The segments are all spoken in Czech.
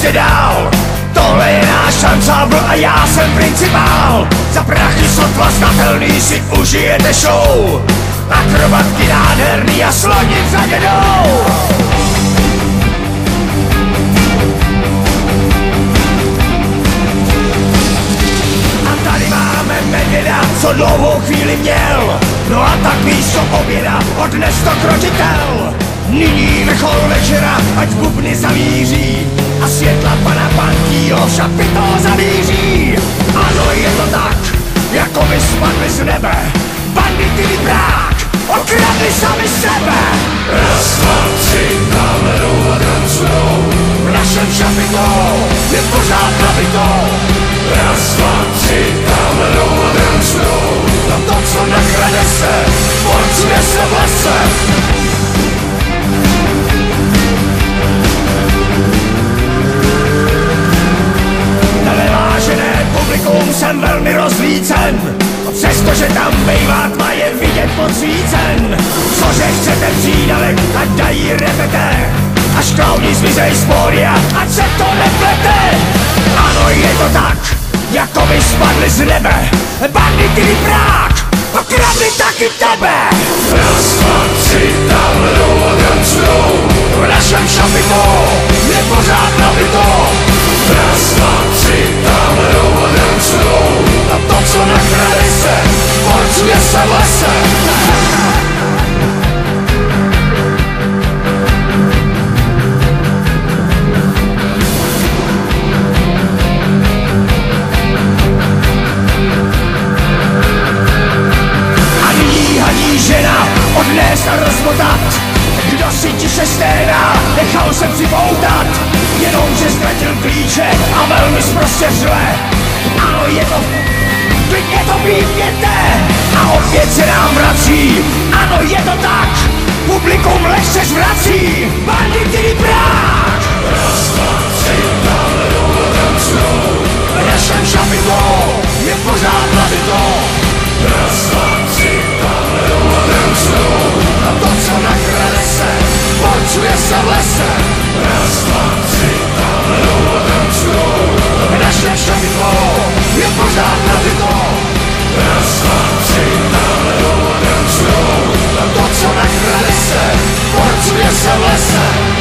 ještě dál. Tohle je náš ansámbl a já jsem principál. Za prachy sotva znatelný si užijete show. Akrobatky nádherný a sloni za dědou. A tady máme medvěda, co dlouhou chvíli měl. No a tak místo oběda odnes to krotitel. Nyní vrchol večera, ať bubny zavíří a světla pana Pankýho v šapito zavíří. Ano, je to tak, jako by spadli z nebe. Bandity vybrák, okradli sami sebe. Raz, dva, tři, dáme jdou a tancujou. V našem šapito je pořád nabito. Raz, dva, tři, dáme jdou a tancujou. A to, co nakrade se, porcuje se v lese. Nevážené publikum, jsem velmi rozlícen. Přestože tam bejvá tma, je vidět podsvícen. Cože chcete přídavek, ať dají repete. Až klauni zmizej z pódia, ať se to neplete. Ano, je to tak, jako by spadli z nebe. Bandity vyprák, okradli taky tebe. Raz, dva, tři, tamhle jdou a tancujou. V našem šapito je pořád nabito. Raz, dva, tři, tamhle jdou a tancujou. A to, co nakrade se, porcuje se v lese. A nyní hadí žena odnést a rozmotat. Kdo si tiše sténá, nechal se připoutat. Jenomže ztratil klíče a velmi sprostě řve. Ano, je to, klidně to pípněte. A opět se nám vrací. Ano, je to tak, publikum lehce zvrací. Bandity vybrák. Raz, dva, tři, dáme jdou a tancujou. V našem šapito je pořád nabito. Raz, dva, tři, dáme jdou a tancujou. A to, co nakrade se, porcuje se v lese. Raz, dva, tři, dáme jdou a tancujou. V našem šapito je pořád nabito. Raz, dva, tři, dáme jdou a tancujou. A to, co nakrade se, porcuje se v lese.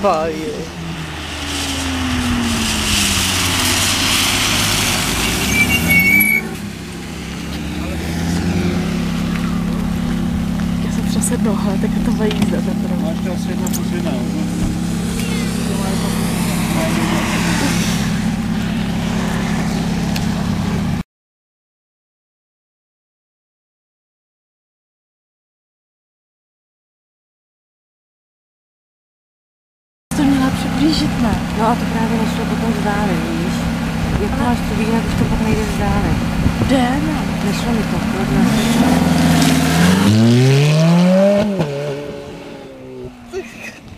Páje. Já jsem přesednou, ale tak je to mají jízda teprve. Máš to asi jedna pusina, To měla přiblížit, ne? No a to právě nešlo potom vzdálit, víš? Jak to máš přiblížit, už to pak nejde vzdálit. Jde, ne? Nešlo mi to,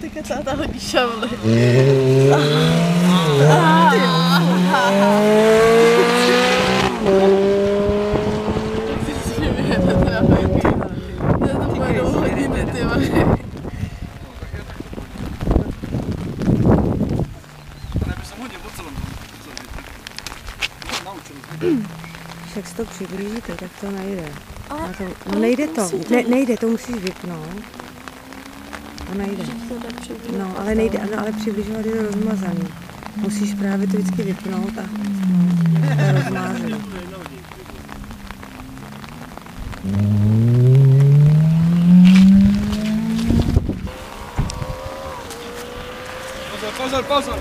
Teďka táta hodí šavly. Jak se to přiblížíte, tak to nejde. No nejde to, nejde, to musíš vypnout. To nejde. No, ale nejde, no, ale přibližovat je to rozmazaný. Musíš právě to vždycky vypnout a to je rozmázený. Pozor.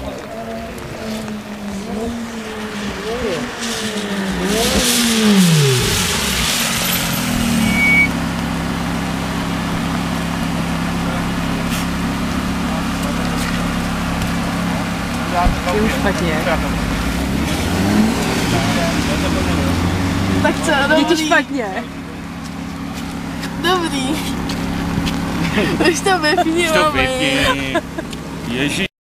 Je už špatně. Tak co, dobrý. Je to špatně. Dobrý. Už to vypni, Ježíš.